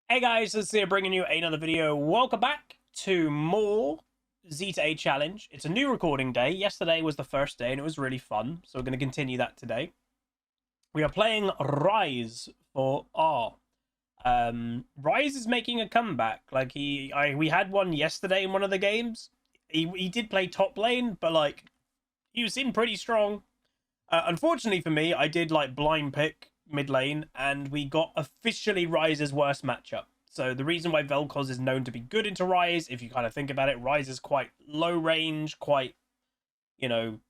Hey guys, this is here bringing you another video. Welcome back to more Z Challenge. It's a new recording day. Yesterday was the first day and it was really fun, so we're going to continue that today. We are playing Ryze for R. Ryze is making a comeback. Like we had one yesterday in one of the games. He did play top lane, but like he seemed pretty strong. Unfortunately for me, I did like blind pick mid lane, and we got officially Ryze's worst matchup. So the reason why Vel'Koz is known to be good into Ryze, if you kind of think about it, Ryze is quite low range, quite, you know,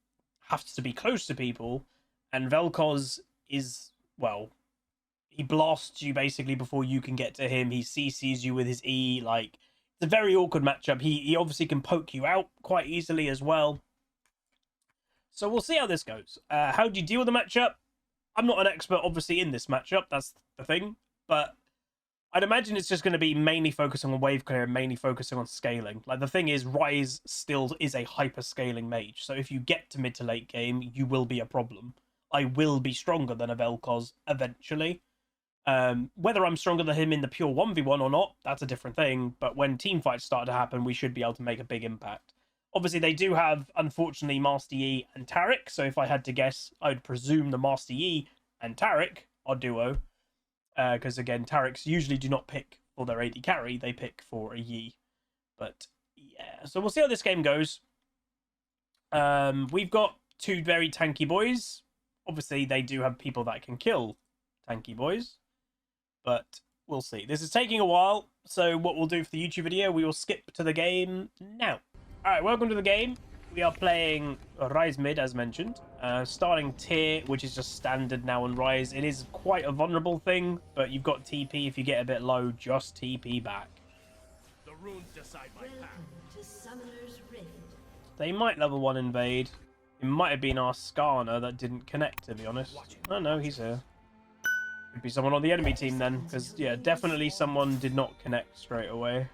has to be close to people, and Vel'Koz is, well, he blasts you basically before you can get to him. He CCs you with his E. Like, it's a very awkward matchup. He obviously can poke you out quite easily as well. So we'll see how this goes. How do you deal with the matchup? I'm not an expert, obviously, in this matchup. That's the thing. But I'd imagine it's just going to be mainly focusing on wave clear and mainly focusing on scaling. Like, the thing is, Ryze still is a hyper-scaling mage. So if you get to mid to late game, you will be a problem. I will be stronger than a Vel'Koz eventually. Whether I'm stronger than him in the pure 1v1 or not, that's a different thing. But when team fights start to happen, we should be able to make a big impact. Obviously, they do have, unfortunately, Master Yi and Taric. So if I had to guess, I would presume the Master Yi and Taric are duo. Because, again, Tarics usually do not pick for their AD carry. They pick for a Yi. But, yeah. So we'll see how this game goes. We've got two very tanky boys. Obviously, they do have people that can kill tanky boys. But we'll see. This is taking a while. So what we'll do for the YouTube video, we will skip to the game now. Alright, welcome to the game. We are playing Ryze mid, as mentioned. Starting tier, which is just standard now on Ryze. It is quite a vulnerable thing, but you've got TP. If you get a bit low, just TP back. The runes decide my path. They might level 1 invade. It might have been our Skarner that didn't connect, to be honest. Oh no, he's here. Could be someone on the enemy team then, because, yeah, definitely someone did not connect straight away.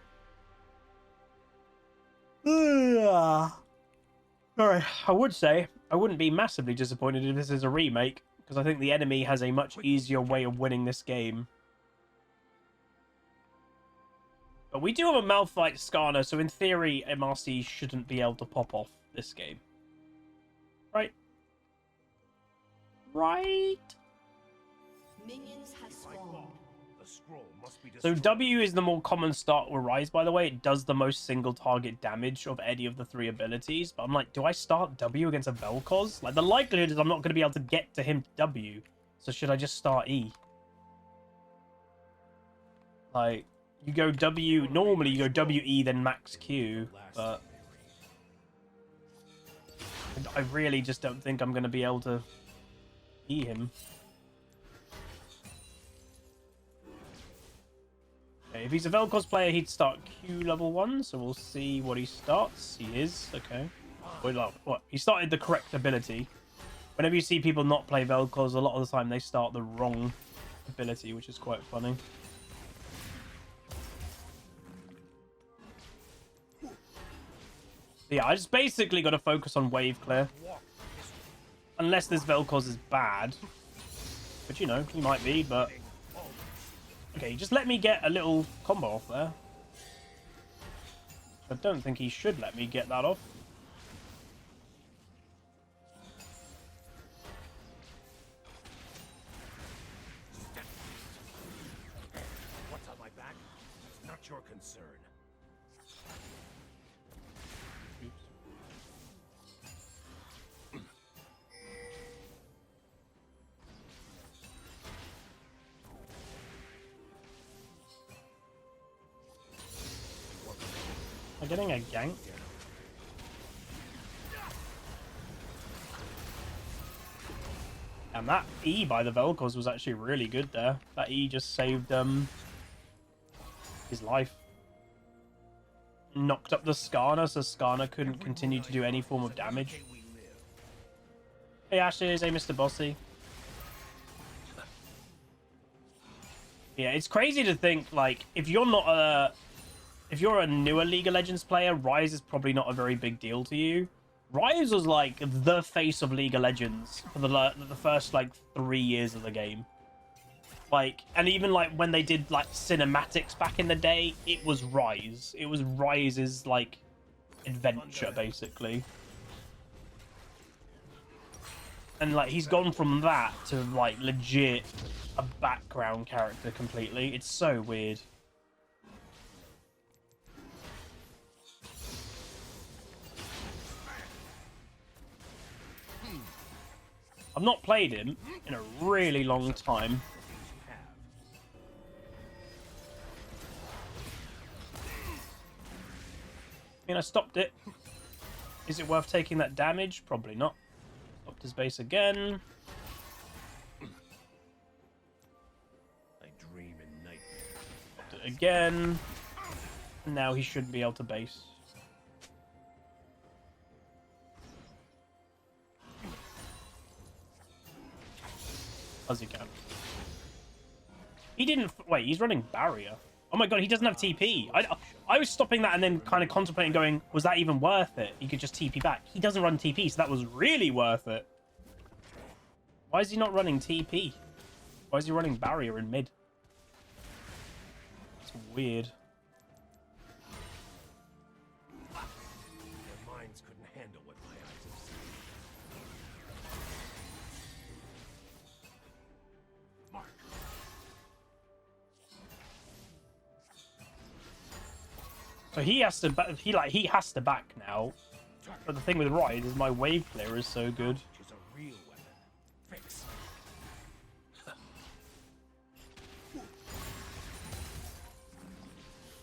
Sorry, I would say I wouldn't be massively disappointed if this is a remake, because I think the enemy has a much easier way of winning this game. But we do have a Malphite Skarner, so in theory, MRC shouldn't be able to pop off this game. Right? Right? Minions have spawned. The scroll must be So destroyed. W is the more common start with Ryze, by the way. It does the most single target damage of any of the three abilities. But I'm like, do I start W against a Vel'Koz? Like, the likelihood is I'm not going to be able to get to him W. So should I just start E? Like, you go W... Normally, you go W, E, then max Q. But I really just don't think I'm going to be able to E him. Okay, if he's a Vel'Koz player, he'd start Q level 1, so we'll see what he starts. He is, okay. Well, what? He started the correct ability. Whenever you see people not play Vel'Koz, a lot of the time they start the wrong ability, which is quite funny. Yeah, I just basically got to focus on wave clear. Unless this Vel'Koz is bad. But, you know, he might be, but... Okay, just let me get a little combo off there. I don't think he should let me get that off. What's on my back? It's not your concern. Am I getting a gank? And that E by the Vel'Koz was actually really good there. That E just saved his life. Knocked up the Skarner, so Skarner couldn't continue to do any form of damage. Hey Ashes, hey Mr. Bossy. Yeah, it's crazy to think, like, if you're not a... If you're a newer League of Legends player, Ryze is probably not a very big deal to you. Ryze was like the face of League of Legends for the first like 3 years of the game. Like, and even like when they did like cinematics back in the day, it was Ryze. It was Ryze's like adventure basically. And like he's gone from that to like legit a background character completely. It's so weird. I've not played him in a really long time. I mean, I stopped it. Is it worth taking that damage? Probably not. Stopped his base again. I dream in nightmares. Stopped it again. And now he should be able to base. As he can. He didn't... Wait, he's running barrier. Oh my god, he doesn't have TP. I was stopping that and then kind of contemplating going, was that even worth it? He could just TP back. He doesn't run TP, so that was really worth it. Why is he not running TP? Why is he running barrier in mid? It's weird. Their minds couldn't handle what my eyes have seen. Mark. So he has to he has to back now. But the thing with Ryze is my wave clear is so good. Is a real weapon. Fix.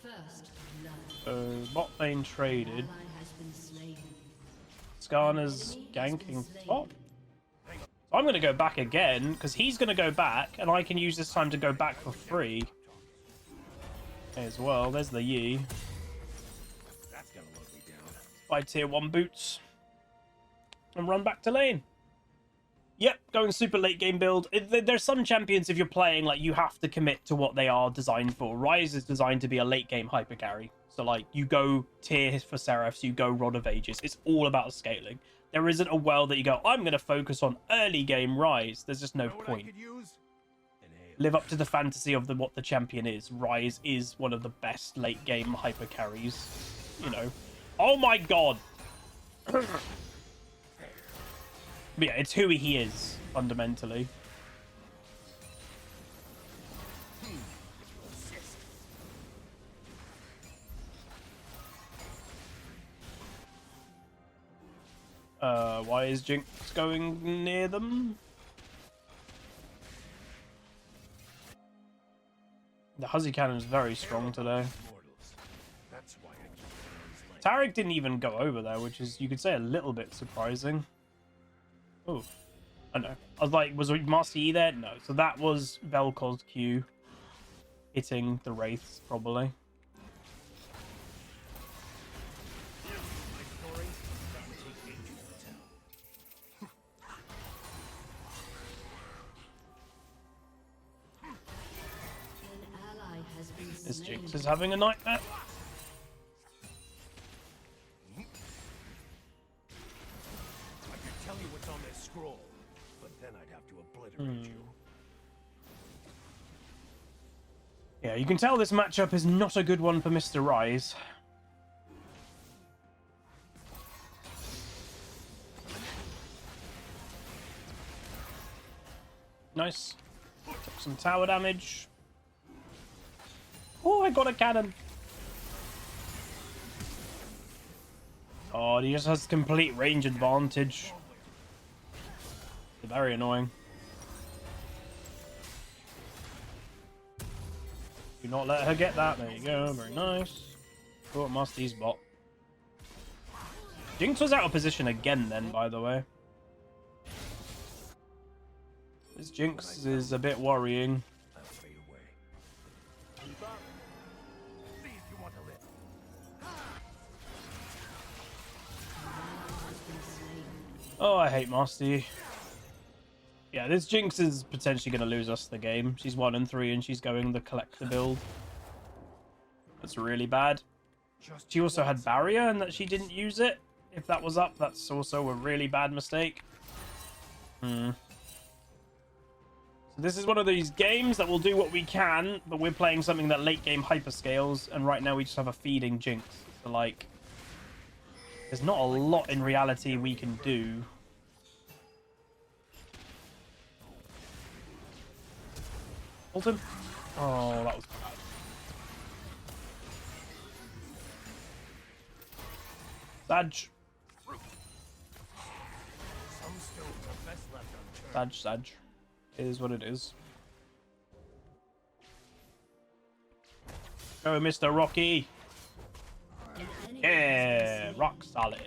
First blood. Bot lane traded. Ally has been slain. Skarner's ganking top. So I'm going to go back again, because he's going to go back, and I can use this time to go back for free. As well, there's the Yi. That's gonna load me down. Buy tier 1 boots. And run back to lane. Yep, going super late game build. There's some champions, if you're playing, like, you have to commit to what they are designed for. Ryze is designed to be a late game hyper carry. So, like, you go tier for Seraphs, you go Rod of Ages. It's all about scaling. There isn't a world that you go, I'm going to focus on early game Ryze. There's just no Know what I point. could use? An ale. Live up to the fantasy of what the champion is. Ryze is one of the best late game hyper carries. You know. Oh my god! But yeah, it's who he is, fundamentally. Why is Jinx going near them? The Huzzy Cannon is very strong today. Mortals. That's why I keep their eyes light. Tarek didn't even go over there, which is, you could say, a little bit surprising. Oh, I know. I was like, was Master Yi there? No. So that was Velkoz's Q hitting the Wraiths, probably. My story doesn't take ages to tell. An ally has been This slain. Jinx is having a nightmare. I could tell you what's on this scroll, but then I'd have to obliterate you. Yeah, you can tell this matchup is not a good one for Mr. Ryze. Nice. Took some tower damage. Oh, I got a cannon. Oh, he just has complete range advantage. Very annoying. Do not let her get that. There you go. Very nice. Oh, Master's bot. Jinx was out of position again then, by the way. This Jinx is a bit worrying. I'll fade away. Keep up. See if you want to live. Oh, I hate Master Yi. Yeah, this Jinx is potentially going to lose us the game. She's 1 and 3 and she's going the collector build. That's really bad. She also had barrier and that she didn't use it. If that was up, that's also a really bad mistake. This This is one of these games that will do what we can, but we're playing something that late game hyperscales, and right now we just have a feeding Jinx. So, like, there's not a lot in reality we can do. Ult him. Oh, that was bad. Sag. Sag. It is what it is. Go, Mr. Rocky. Yeah, rock solid.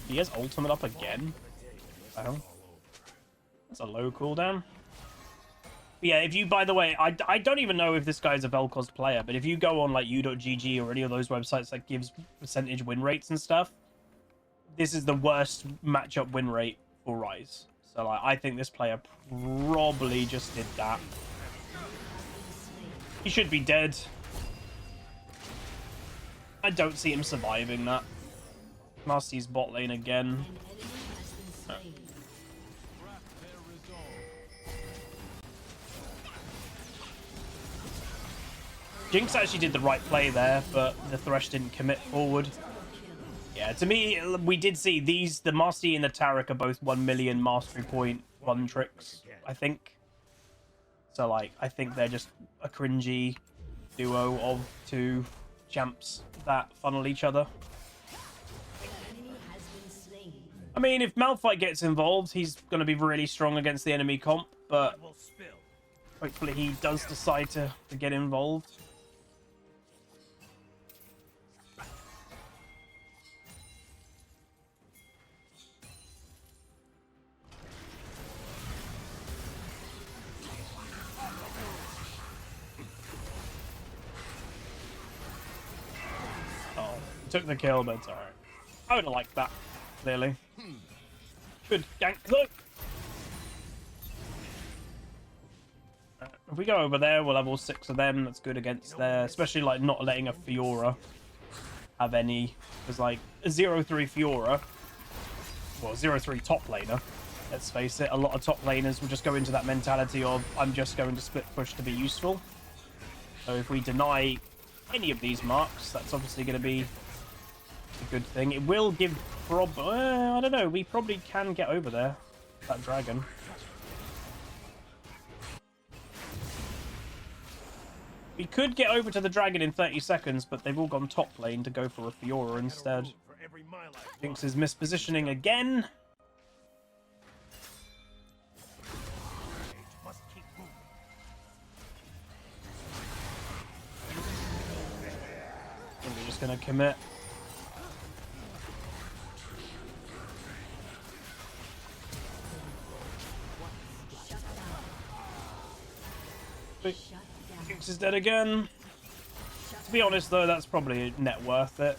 He has ultimate up again. Oh, that's a low cooldown. Yeah, if you, by the way, I don't even know if this guy's a Vel'Koz player, but if you go on like u.gg or any of those websites that gives percentage win rates and stuff, this is the worst matchup win rate for Ryze. So like, I think this player probably just did that. He should be dead. I don't see him surviving that. Marcy's bot lane again. Oh. Jinx actually did the right play there, but the Thresh didn't commit forward. Yeah, to me, we did see these, the Marcy and the Taric are both 1 million mastery point one tricks, I think. So, like, I think they're just a cringy duo of two champs that funnel each other. I mean, if Malphite gets involved, he's going to be really strong against the enemy comp, but hopefully he does decide to get involved. Oh, took the kill, but it's alright. I would have liked that, clearly. Good gank, though. If we go over there, we'll have all 6 of them. That's good against there, especially like not letting a Fiora have any. Because like a 0-3 Fiora, well, 0-3 top laner, let's face it, a lot of top laners will just go into that mentality of, I'm just going to split push to be useful. So if we deny any of these marks, that's obviously going to be a good thing. It will give I don't know, we probably can get over there, that dragon. We could get over to the dragon in 30 seconds, but they've all gone top lane to go for a Fiora instead. Jinx is mispositioning again. I think we're just going to commit. Jinx is dead again. To be honest, though, that's probably net worth it.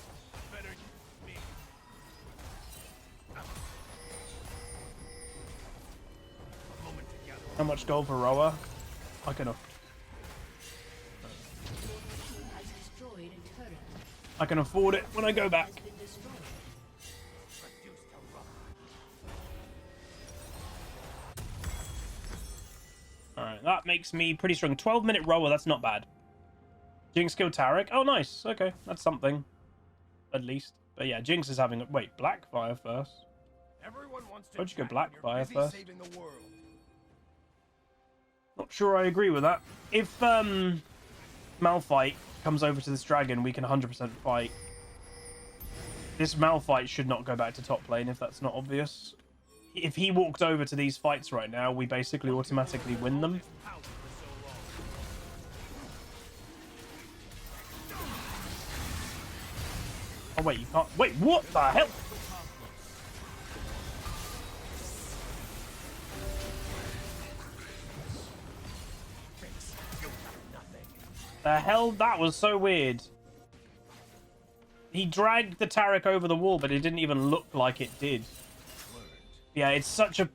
How much gold for Roa? I can afford it when I go back. Alright, that makes me pretty strong. 12-minute rower, that's not bad. Jinx killed Taric. Oh, nice. Okay, that's something. At least. But yeah, Jinx is having... Wait, Blackfire first? Why'd you go Blackfire first? Not sure I agree with that. If Malphite comes over to this dragon, we can 100% fight. This Malphite should not go back to top lane if that's not obvious. If he walked over to these fights right now, we basically automatically win them. Oh, wait, you can't... Wait, what the hell? The hell? That was so weird. He dragged the Taric over the wall, but it didn't even look like it did. Yeah, it's such a...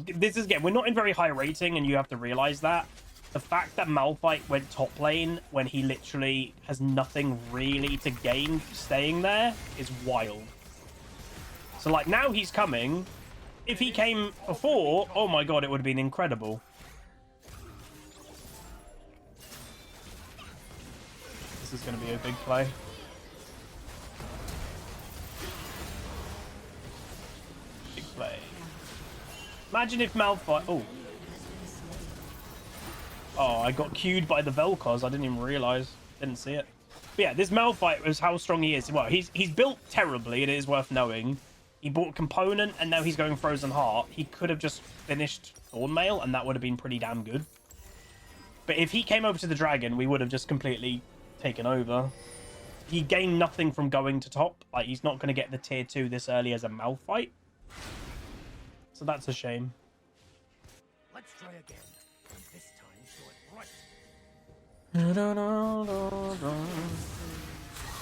this is, again, we're not in very high rating, and you have to realize that. The fact that Malphite went top lane when he literally has nothing really to gain staying there is wild. So, like, now he's coming. if he came before, oh my god, it would have been incredible. This is going to be a big play. Big play. Imagine if Malphite... Oh, I got queued by the Vel'Koz. I didn't even realize. Didn't see it. But yeah, this Malphite was how strong he is. Well, he's built terribly, and it is worth knowing. He bought Component, and now he's going Frozen Heart. He could have just finished Thornmail, and that would have been pretty damn good. But if he came over to the Dragon, we would have just completely taken over. He gained nothing from going to top. Like, he's not going to get the tier 2 this early as a Malphite. So that's a shame. Let's try again. This time, do it right.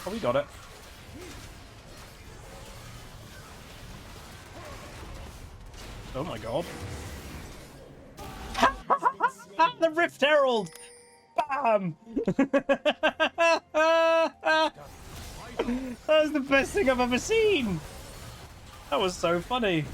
Oh, we got it. Oh my god. The Rift Herald! Bam! That was the best thing I've ever seen! That was so funny.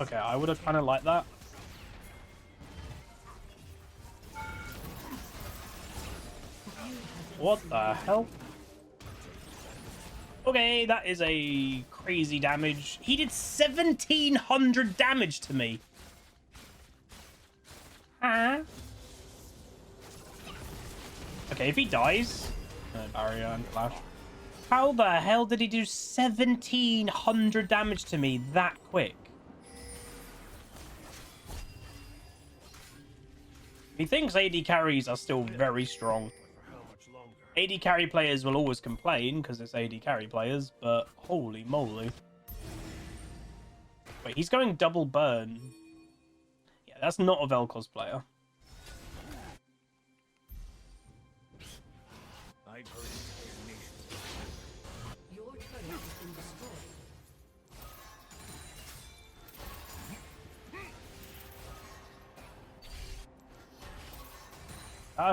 Okay, I would have kind of liked that. What the hell? Okay, that is a crazy damage. He did 1,700 damage to me. Huh? Okay, if he dies... barrier and flash. How the hell did he do 1,700 damage to me that quick? He thinks AD carries are still very strong. AD carry players will always complain because it's AD carry players, but holy moly. Wait, he's going double burn. Yeah, that's not a Vel'Koz player. Your turret has been destroyed.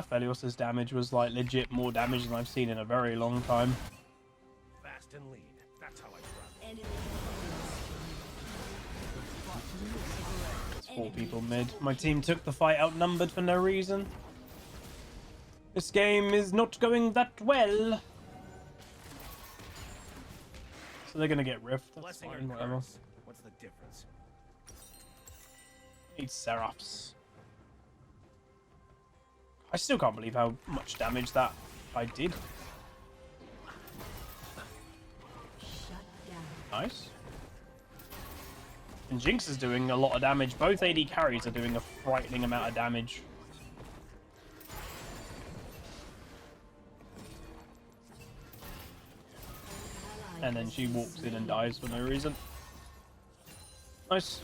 Felios's damage was like legit more damage than I've seen in a very long time. Fast and lean. That's how I travel. Enemy It's 4 people mid. My team took the fight outnumbered for no reason. This game is not going that well. So they're gonna get Rift. That's Blessing or fine, whatever. curse? What's the difference? Need Seraphs. I still can't believe how much damage that I did. shut down. Nice. And Jinx is doing a lot of damage. Both AD carries are doing a frightening amount of damage. And then she walks in and dies for no reason. Nice.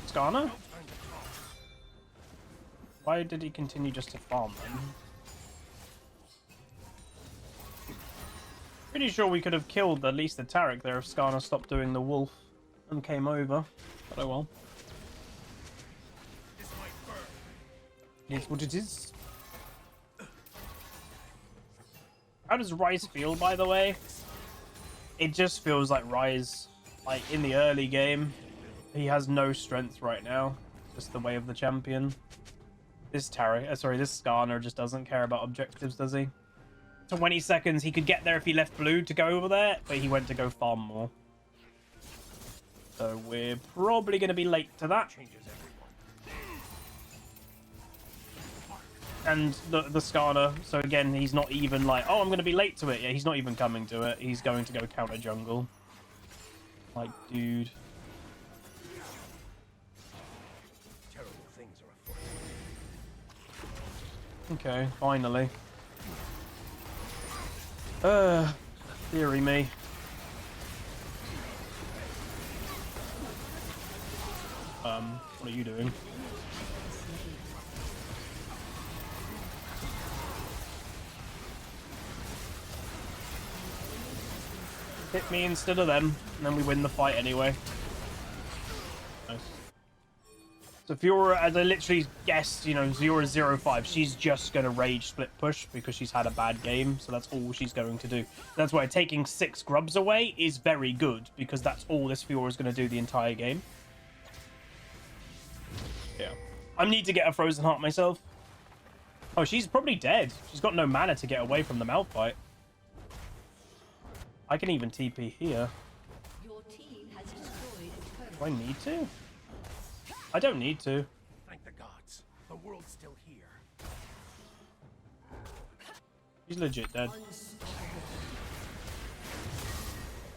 Skarner? Why did he continue just to farm then? Pretty sure we could have killed at least the Taric there if Skarner stopped doing the wolf and came over. But oh well. It's what it is. How does Ryze feel, by the way? It just feels like Ryze, like in the early game, he has no strength right now. Just the way of the champion. This this Skarner just doesn't care about objectives, does he? 20 seconds, he could get there if he left blue to go over there, but he went to go farm more. So we're probably going to be late to that. And the Skarner, so again, he's not even like, oh, I'm going to be late to it. Yeah, he's not even coming to it. He's going to go counter jungle. Like, dude. Okay, finally. Theory me. What are you doing? Hit me instead of them, and then we win the fight anyway. Nice. So Fiora, as I literally guessed, you know, Fiora's 0-5. She's just going to rage split push because she's had a bad game. So that's all she's going to do. That's why taking 6 grubs away is very good because that's all this Fiora is going to do the entire game. Yeah. I need to get a Frozen Heart myself. Oh, she's probably dead. She's got no mana to get away from the Malphite. I can even TP here. Your team has destroyed a turret. Do I need to? I don't need to. Thank the gods. The world's still here. He's legit dead. Unstoppable.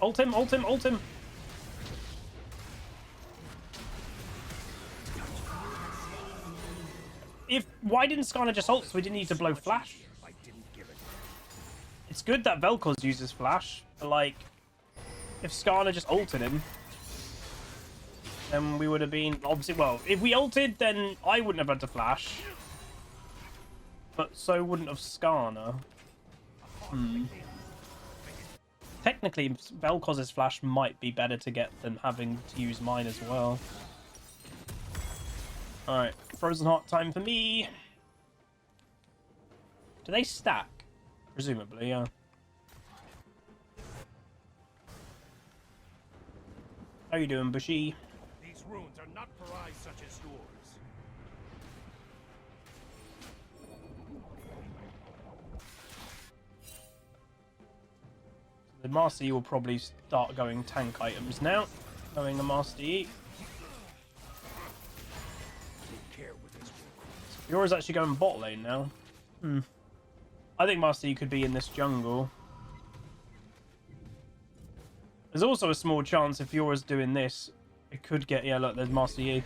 Ult him, ult him, ult him. Why didn't Skarner just ult so we didn't need to blow flash? I didn't give it. It's good that Vel'Koz uses flash, but like, if Skarner just ulted him, then we would have been, obviously, well, if we ulted, then I wouldn't have had to flash. But so wouldn't have Skarner. Technically, Vel'Koz's flash might be better to get than having to use mine as well. Alright, Frozen Heart time for me. Do they stack? Presumably, yeah. How you doing, Bushy? These runes are not for eyes such as yours. The Master Yi will probably start going tank items now. Knowing a Master Yi. Take care with this rune. Yours actually going bot lane now. I think Master Yi could be in this jungle. There's also a small chance if Yora's doing this, it could get, yeah, look, there's Master Yi.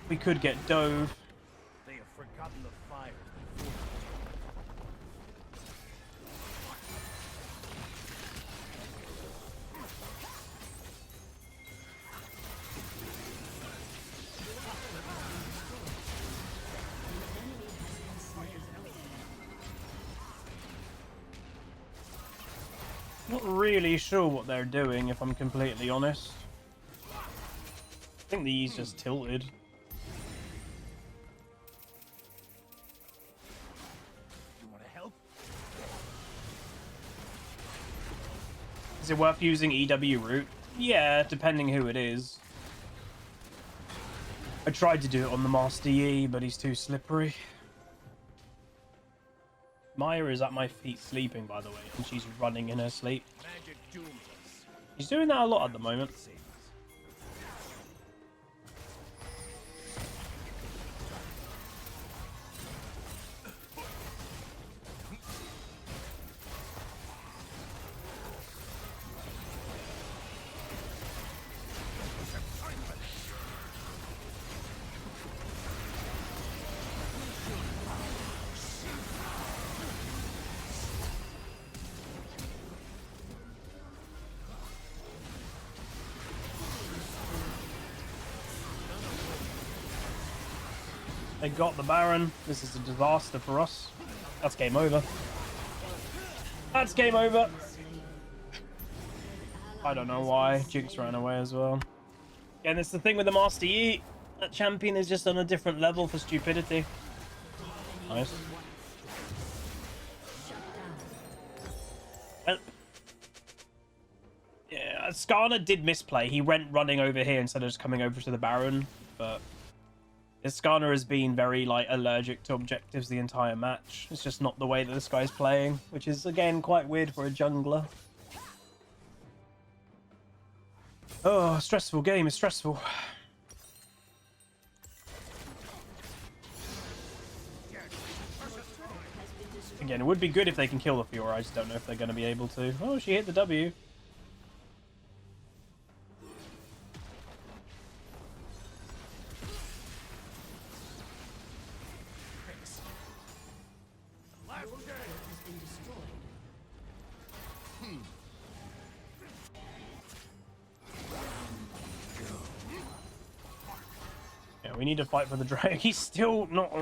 We could get Dove. They have forgotten the fire. Not really sure what they're doing, if I'm completely honest. I think the E's just tilted. You want to help? Is it worth using EW route? Yeah, depending who it is. I tried to do it on the Master Yi, but he's too slippery. Maya is at my feet sleeping, by the way, and she's running in her sleep. Magic dooms us. She's doing that a lot at the moment. Save us. They got the Baron. This is a disaster for us. That's game over. That's game over. I don't know why. Jinx ran away as well. Again, it's the thing with the Master Yi. That champion is just on a different level for stupidity. Nice. Yeah, Skarner did misplay. He went running over here instead of just coming over to the Baron, but Skarner has been very like allergic to objectives the entire match. It's just not the way that this guy's playing, which is again quite weird for a jungler. Oh, stressful game. It's stressful. Again, it would be good if they can kill the Fiora. I just don't know if they're going to be able to. Oh, she hit the W. We need to fight for the dragon. He's still not. They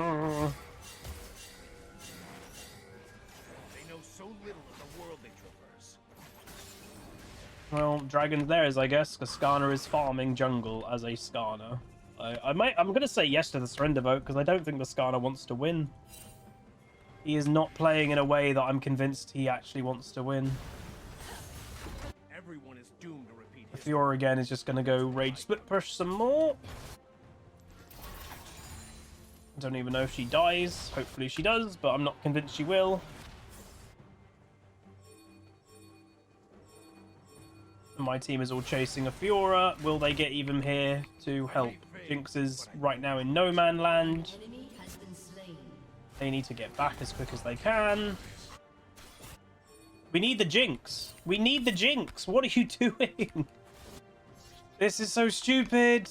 know so little of the world they traverse. Well, dragon's theirs, I guess, because Skarner is farming jungle as a Skarner. though. I'm gonna say yes to the surrender vote because I don't think the Skarner wants to win. He is not playing in a way that I'm convinced he actually wants to win. Everyone is doomed to repeat The history. Fiora again is just gonna go rage split push some more. I don't even know if she dies. Hopefully she does, but I'm not convinced she will. My team is all chasing a Fiora. Will they get even here to help? Jinx is right now in no man land. Enemy has been slain. They need to get back as quick as they can. We need the Jinx. We need the Jinx. What are you doing? This is so stupid.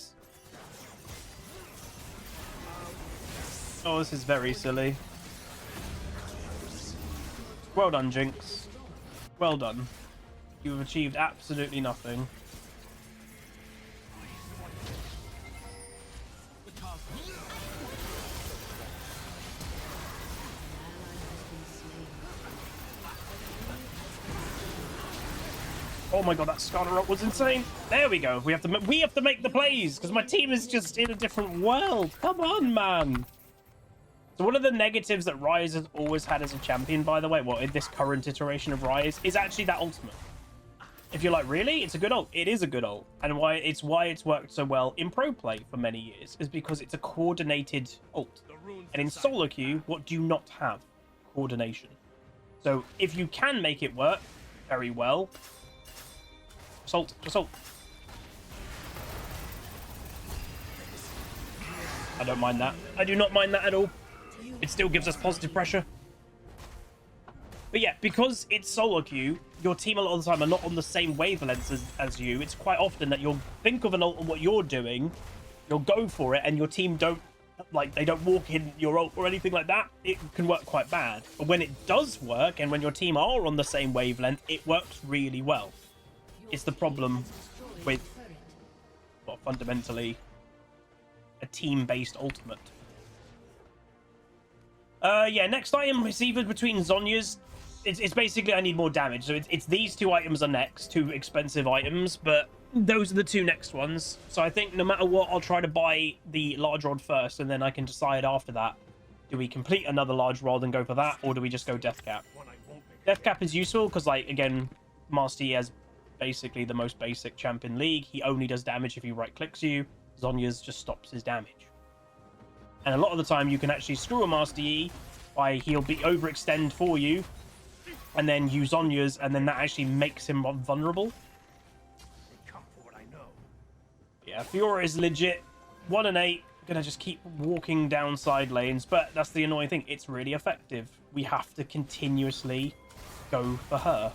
Oh, this is very silly. Well done, Jinx. Well done. You've achieved absolutely nothing. Oh my god, that Skarner ult was insane. There we go. We have to make the plays because my team is just in a different world. Come on, man. So one of the negatives that Ryze has always had as a champion, by the way, well, in this current iteration of Ryze, is actually that ultimate. If you're like, really? It's a good ult. It is a good ult. And why it's worked so well in pro play for many years is because it's a coordinated ult. And in solo queue, what do you not have? Coordination. So if you can make it work very well, assault, assault. I don't mind that. I do not mind that at all. It still gives us positive pressure. But yeah, because it's solo queue, your team a lot of the time are not on the same wavelengths as you. It's quite often that you'll think of an ult and what you're doing, you'll go for it, and your team don't, like, they don't walk in your ult or anything like that. It can work quite bad. But when it does work, and when your team are on the same wavelength, it works really well. It's the problem with, well, fundamentally, a team-based ultimate. Yeah, next item is either between Zhonya's. It's basically I need more damage. So it's these two items are next, two expensive items, but those are the two next ones. So I think no matter what, I'll try to buy the large rod first, and then I can decide after that. Do we complete another large rod and go for that, or do we just go Death Cap? Death Cap is useful because, like, again, Master Yi has basically the most basic champ in League. He only does damage if he right-clicks you. Zhonya's just stops his damage. And a lot of the time, you can actually screw a Master Yi by he'll be overextend for you, and then use Zhonya's, and then that actually makes him vulnerable. Yeah, Fiora is legit. 1 and 8. Gonna just keep walking down side lanes, but that's the annoying thing. It's really effective. We have to continuously go for her.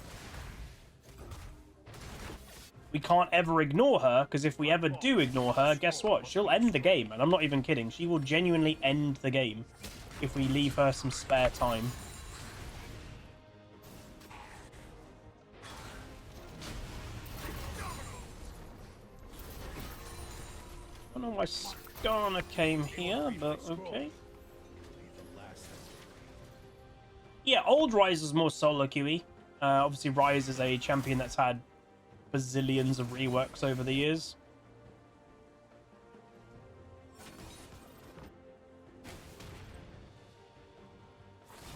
We can't ever ignore her, because if we ever do ignore her, guess what? She'll end the game, and I'm not even kidding. She will genuinely end the game if we leave her some spare time. I don't know why Skarner came here, but okay. Yeah, old Ryze was more solo queuey. Obviously, Ryze is a champion that's had bazillions of reworks over the years.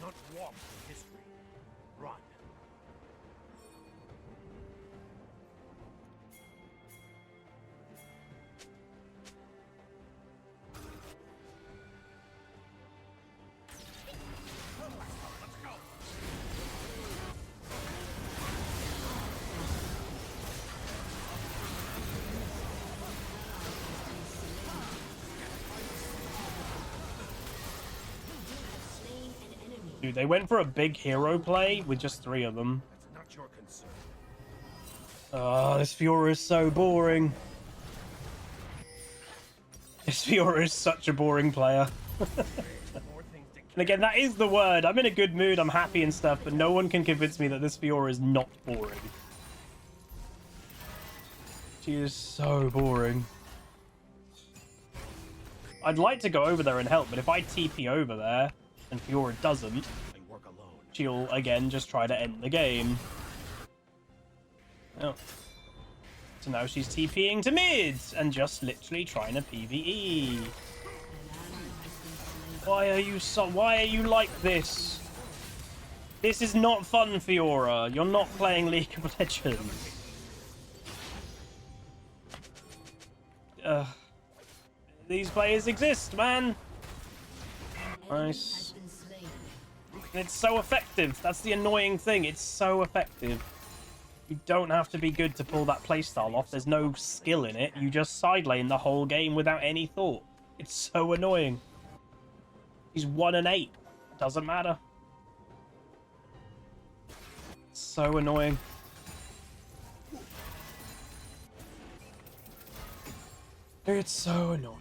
Not walk through history. Run. Dude, they went for a big hero play with just 3 of them. That's not your concern. Oh, this Fiora is so boring. This Fiora is such a boring player. And again, that is the word. I'm in a good mood, I'm happy and stuff, but no one can convince me that this Fiora is not boring. She is so boring. I'd like to go over there and help, but if I TP over there, and Fiora doesn't, she'll again just try to end the game. Oh. So now she's TPing to mid and just literally trying to PvE. Why are you like this? This is not fun, Fiora. You're not playing League of Legends. These players exist, man. Nice. It's so effective. That's the annoying thing. It's so effective. You don't have to be good to pull that playstyle off. There's no skill in it. You just side lane the whole game without any thought. It's so annoying. He's 1 and 8. Doesn't matter. It's so annoying. It's so annoying.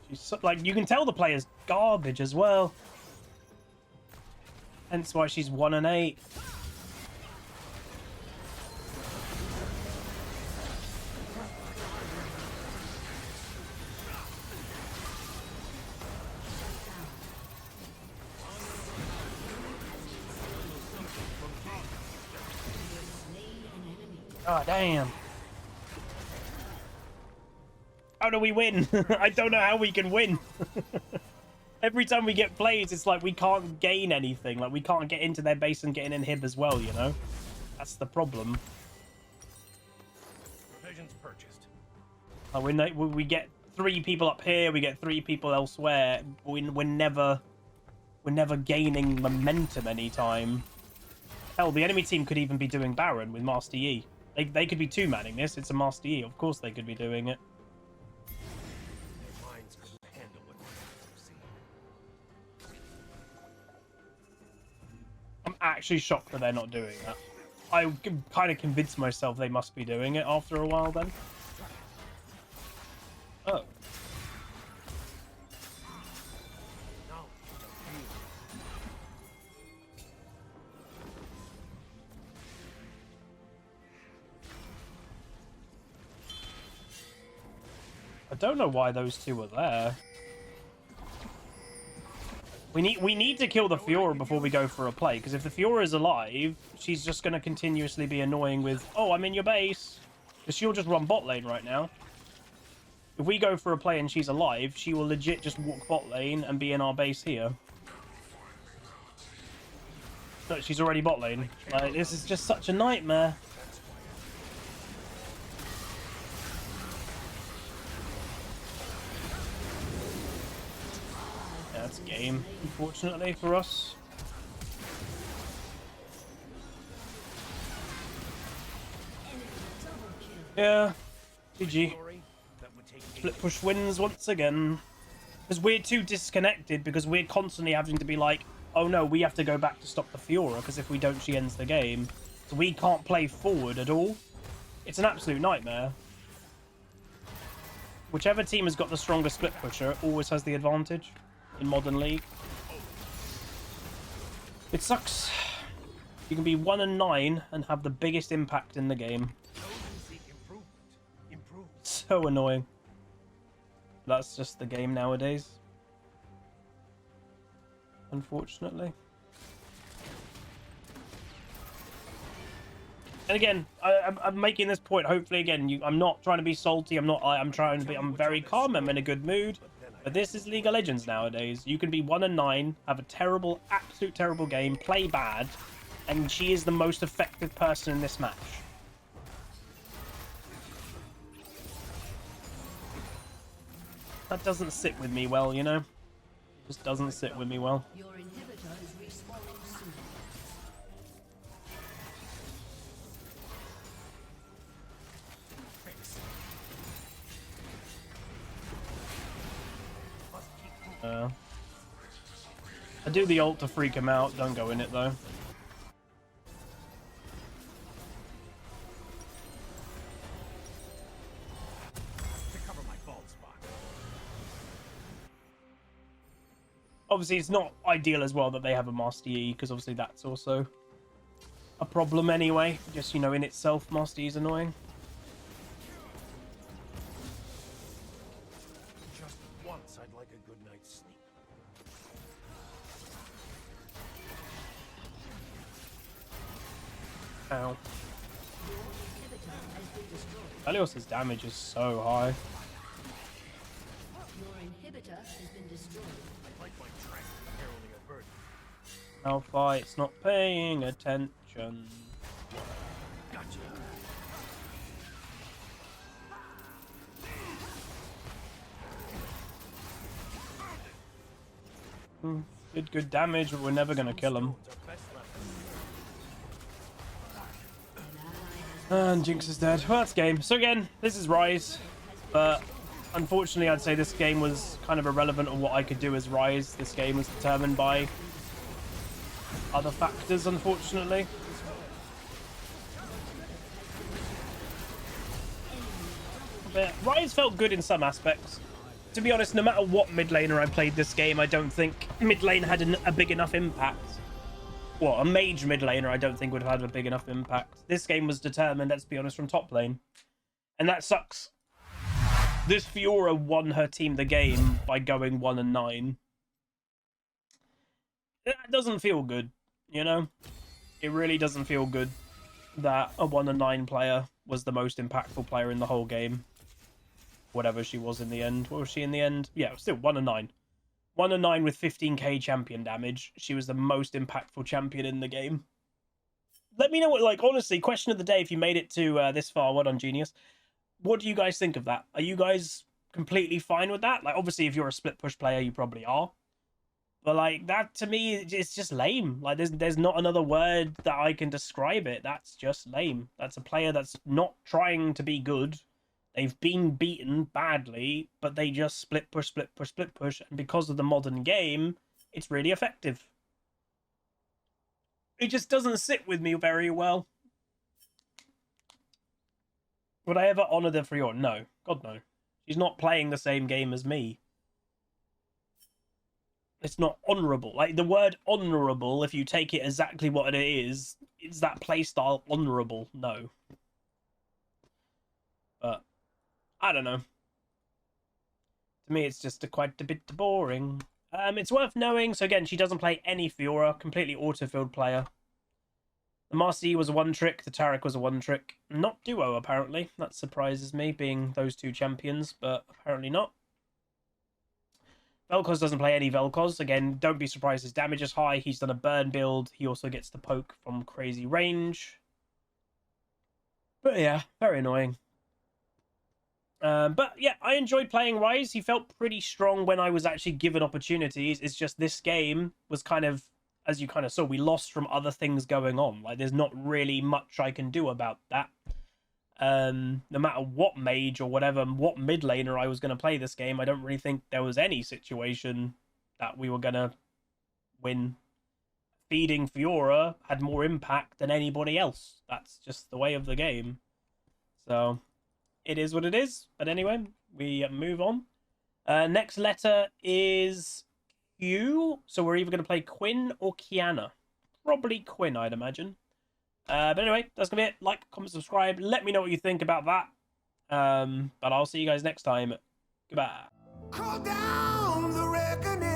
She's so, like, you can tell the player's garbage as well. Hence why she's 1 and 8. Oh, damn. How do we win? I don't know how we can win. Every time we get plays, it's like we can't gain anything. Like, we can't get into their base and get an inhib as well, you know? That's the problem. Provisions purchased. Like, we get 3 people up here, we get 3 people elsewhere. We're never gaining momentum anytime. Hell, the enemy team could even be doing Baron with Master Yi. They could be 2-manning this. It's a Master Yi. Of course they could be doing it. Their minds couldn't handle what they see. I'm actually shocked that they're not doing that. I kind of convinced myself they must be doing it after a while then. Oh. I don't know why those 2 are there. We need to kill the Fiora before we go for a play, because if the Fiora is alive, she's just going to continuously be annoying with, oh, I'm in your base. Because she'll just run bot lane right now. If we go for a play and she's alive, she will legit just walk bot lane and be in our base here. No, she's already bot lane. Like, this is just such a nightmare. That's game, unfortunately, for us. Yeah, GG. Split push wins once again. Because we're too disconnected, because we're constantly having to be like, oh no, we have to go back to stop the Fiora, because if we don't, she ends the game. So we can't play forward at all. It's an absolute nightmare. Whichever team has got the stronger split pusher always has the advantage in Modern League. It sucks. You can be 1 and 9 and have the biggest impact in the game. So annoying. That's just the game nowadays. Unfortunately. And again, I'm making this point. Hopefully, again, I'm not trying to be salty. I'm trying to be. I'm very calm. I'm in a good mood. But this is League of Legends nowadays. You can be 1 and 9, have a terrible, absolute terrible game, play bad, and she is the most effective person in this match. That doesn't sit with me well, you know? It just doesn't sit with me well. Your inhibitor is respawning soon. I do the ult to freak him out. Don't go in it, though. Obviously, it's not ideal as well that they have a Master Yi, because obviously that's also a problem anyway. Just, you know, in itself, Master Yi's annoying. Just once, I'd like a good night's sleep. Ow. Your inhibitor has been destroyed. Valios's damage is so high. Your inhibitor has been destroyed. I like my track, heralding a burden. Malphite's not paying attention. Gotcha. Did good damage, but we're never gonna kill him. Stones are best left. And Jinx is dead. Well, that's game. So again, this is Ryze, but unfortunately I'd say this game was kind of irrelevant on what I could do as Ryze. This game was determined by other factors, unfortunately. But Ryze felt good in some aspects. To be honest, no matter what mid laner I played this game, I don't think mid lane had a big enough impact. Well, a mage mid laner I don't think would have had a big enough impact. This game was determined, let's be honest, from top lane. And that sucks. This Fiora won her team the game by going 1-9. That doesn't feel good, you know? It really doesn't feel good that a 1-9 player was the most impactful player in the whole game. Whatever she was in the end. What was she in the end? Yeah, still 1-9. 1-9 with 15k champion damage. She was the most impactful champion in the game. Let me know what, like, honestly, question of the day, if you made it to this far. Well done, Genius. What do you guys think of that? Are you guys completely fine with that? Like, obviously, if you're a split push player, you probably are. But, like, that, to me, it's just lame. Like, there's not another word that I can describe it. That's just lame. That's a player that's not trying to be good. They've been beaten badly, but they just split push. And because of the modern game, it's really effective. It just doesn't sit with me very well. Would I ever honor the Fiora? No. God, no. She's not playing the same game as me. It's not honourable. Like, the word honourable, if you take it exactly what it is that playstyle honourable? No. But I don't know. To me, it's just quite a bit boring. It's worth knowing. So again, she doesn't play any Fiora. Completely auto-filled player. The Master Yi was a one-trick. The Taric was a one-trick. Not duo, apparently. That surprises me, being those two champions, but apparently not. Vel'Koz doesn't play any Vel'Koz. Again, don't be surprised his damage is high. He's done a burn build. He also gets the poke from crazy range. But yeah, very annoying. But yeah, I enjoyed playing Ryze. He felt pretty strong when I was actually given opportunities. It's just this game was kind of, as you kind of saw, we lost from other things going on. Like, there's not really much I can do about that. No matter what mage or whatever, what mid laner I was going to play this game, I don't really think there was any situation that we were going to win. Feeding Fiora had more impact than anybody else. That's just the way of the game. So it is what it is. But anyway, we move on. Next letter is Q. So we're either going to play Quinn or Kiana. Probably Quinn, I'd imagine. But anyway, that's going to be it. Like, comment, subscribe. Let me know what you think about that. But I'll see you guys next time. Goodbye. Call down the reckoning.